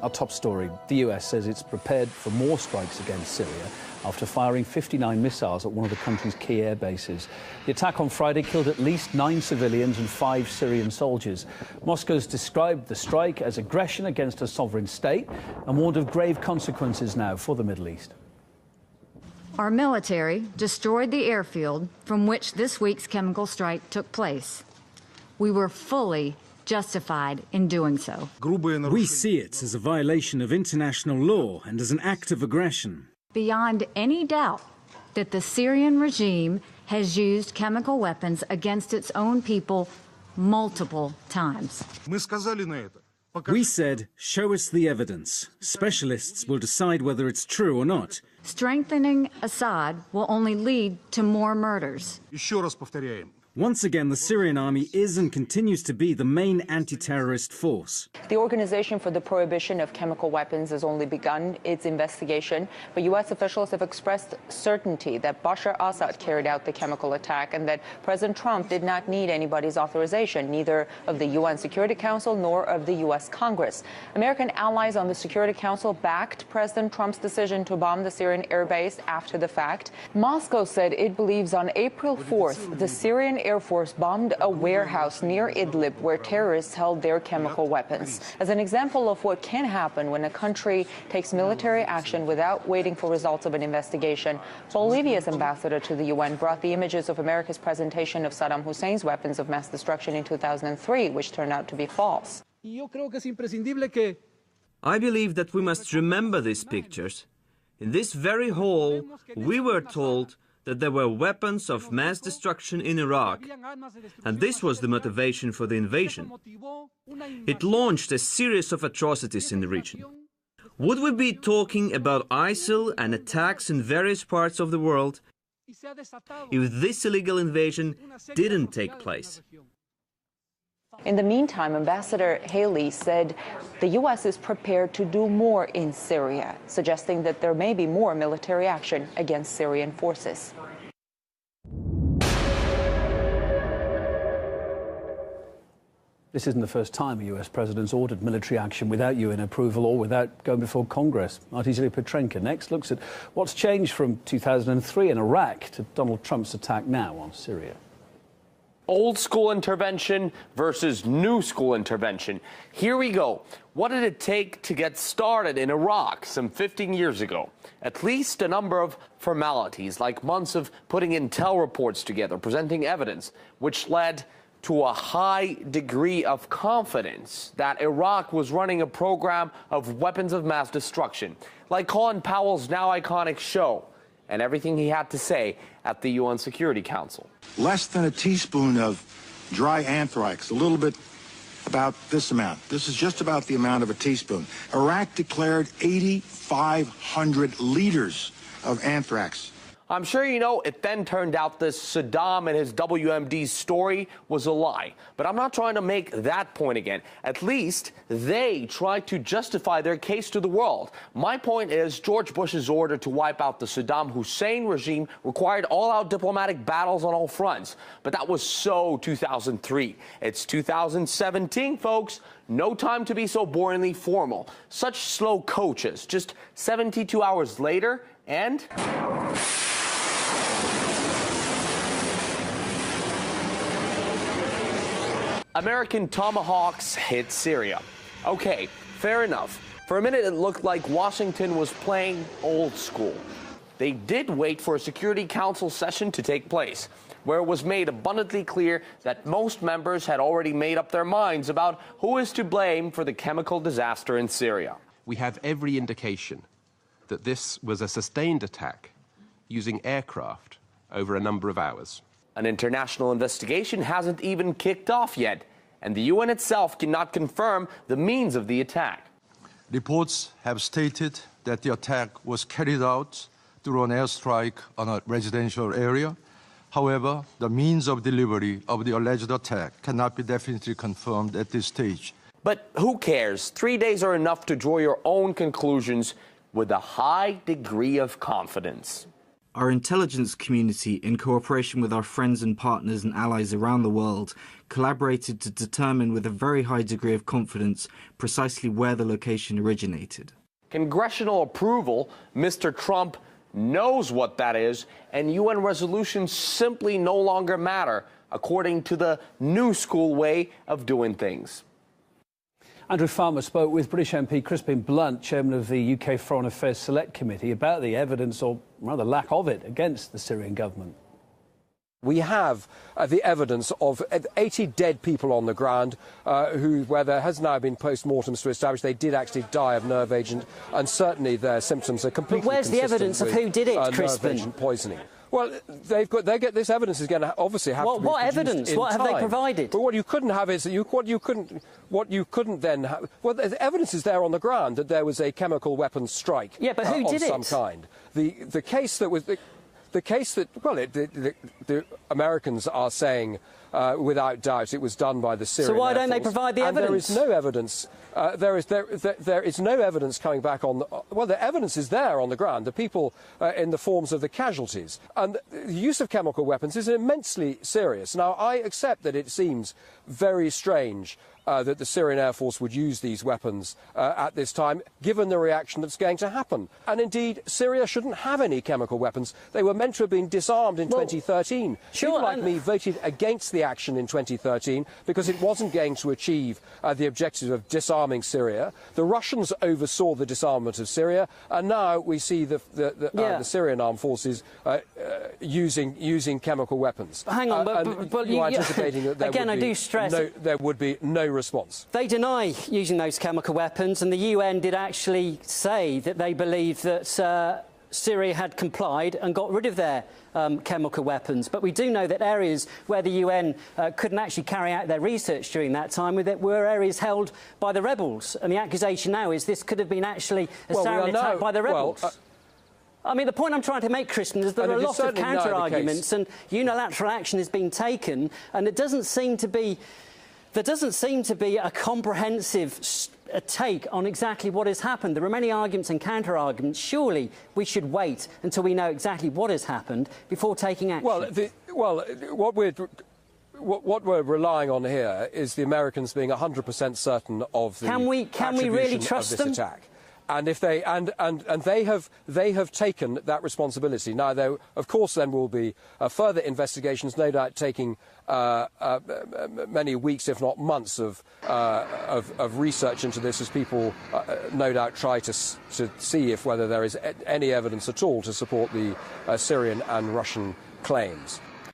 Our top story, the US says it's prepared for more strikes against Syria after firing 59 missiles at one of the country's key air bases. The attack on Friday killed at least 9 civilians and 5 Syrian soldiers. Moscow's described the strike as aggression against a sovereign state and warned of grave consequences now for the Middle East. Our military destroyed the airfield from which this week's chemical strike took place. We were fully justified in doing so. We see it as a violation of international law and as an act of aggression. Beyond any doubt that the Syrian regime has used chemical weapons against its own people multiple times. We said, show us the evidence. Specialists will decide whether it's true or not. Strengthening Assad will only lead to more murders. Once again, the Syrian army is and continues to be the main anti-terrorist force. The Organization for the Prohibition of Chemical Weapons has only begun its investigation, but U.S. officials have expressed certainty that Bashar Assad carried out the chemical attack and that President Trump did not need anybody's authorization, neither of the UN Security Council nor of the U.S. Congress. American allies on the Security Council backed President Trump's decision to bomb the Syrian airbase after the fact. Moscow said it believes on April 4th, the Syrian Air Force bombed a warehouse near Idlib where terrorists held their chemical weapons. As an example of what can happen when a country takes military action without waiting for results of an investigation, Bolivia's ambassador to the UN brought the images of America's presentation of Saddam Hussein's weapons of mass destruction in 2003, which turned out to be false. I believe that we must remember these pictures. In this very hall, we were told that there were weapons of mass destruction in Iraq, and this was the motivation for the invasion. It launched a series of atrocities in the region. Would we be talking about ISIL and attacks in various parts of the world if this illegal invasion didn't take place? In the meantime, Ambassador Haley said the U.S. is prepared to do more in Syria, suggesting that there may be more military action against Syrian forces. This isn't the first time a US president's ordered military action without UN approval or without going before Congress. Artizili Petrenka next looks at what's changed from 2003 in Iraq to Donald Trump's attack now on Syria. Old school intervention versus new school intervention. Here we go. What did it take to get started in Iraq some 15 years ago? At least a number of formalities, like months of putting intel reports together, presenting evidence, which led to a high degree of confidence that Iraq was running a program of weapons of mass destruction, like Colin Powell's now iconic show, and everything he had to say at the UN Security Council. Less than a teaspoon of dry anthrax, a little bit about this amount. This is just about the amount of a teaspoon. Iraq declared 8,500 liters of anthrax. I'm sure you know it then turned out this Saddam and his WMD story was a lie. But I'm not trying to make that point again. At least they tried to justify their case to the world. My point is George Bush's order to wipe out the Saddam Hussein regime required all-out diplomatic battles on all fronts. But that was so 2003. It's 2017, folks. No time to be so boringly formal. Such slow coaches. Just 72 hours later, and American tomahawks hit Syria. Okay, fair enough. For a minute, it looked like Washington was playing old school. They did wait for a Security Council session to take place, where it was made abundantly clear that most members had already made up their minds about who is to blame for the chemical disaster in Syria. We have every indication that this was a sustained attack using aircraft over a number of hours. An international investigation hasn't even kicked off yet, and the UN itself cannot confirm the means of the attack. Reports have stated that the attack was carried out through an airstrike on a residential area. However, the means of delivery of the alleged attack cannot be definitely confirmed at this stage. But who cares? 3 days are enough to draw your own conclusions with a high degree of confidence. Our intelligence community, in cooperation with our friends and partners and allies around the world, collaborated to determine with a very high degree of confidence precisely where the location originated. Congressional approval, Mr. Trump knows what that is, and UN resolutions simply no longer matter, according to the new school way of doing things. Andrew Farmer spoke with British MP Crispin Blunt, chairman of the UK Foreign Affairs Select Committee, about the evidence, or rather lack of it, against the Syrian government. We have the evidence of 80 dead people on the ground where there has now been post-mortems to establish they did actually die of nerve agent, and certainly their symptoms are completely consistent. But where's the evidence of who did it, Crispin? Nerve agent poisoning. Well, this evidence is going to obviously have to be what evidence? In what time. Have they provided? But what you couldn't have is what you couldn't then have. Well, the evidence is there on the ground that there was a chemical weapons strike. Yeah, but who did it? Of some kind. The case that was. The case that, well, the Americans are saying without doubt it was done by the Syrian So why Air don't they Force. provide the evidence? There is no evidence. There is no evidence coming back on. Well, the evidence is there on the ground. The people in the forms of the casualties, and the use of chemical weapons is immensely serious. Now, I accept that it seems very strange that the Syrian Air Force would use these weapons at this time, given the reaction that's going to happen. And indeed, Syria shouldn't have any chemical weapons. They were meant to have been disarmed in 2013. People like me voted against the action in 2013 because it wasn't going to achieve the objective of disarming Syria. The Russians oversaw the disarmament of Syria, and now we see the Syrian armed forces using chemical weapons. Hang on, but you're anticipating that there again, would I be do stress there would be no response. They deny using those chemical weapons, and the UN did actually say that they believe that Syria had complied and got rid of their chemical weapons. But we do know that areas where the UN couldn't actually carry out their research during that time were areas held by the rebels. And the accusation now is this could have been actually a Syrian attack by the rebels. I mean, the point I'm trying to make, Crispin, is there are a lot of counter-arguments, and unilateral action has been taken, and it doesn't seem to be... There doesn't seem to be a comprehensive take on exactly what has happened. There are many arguments and counter-arguments. Surely we should wait until we know exactly what has happened before taking action. What we're relying on here is the Americans being 100% certain of the Can we really trust of this attack. And if they and they have taken that responsibility. Now, there of course then will be further investigations, no doubt taking many weeks, if not months, of research into this, as people no doubt try to see whether there is any evidence at all to support the Syrian and Russian claims.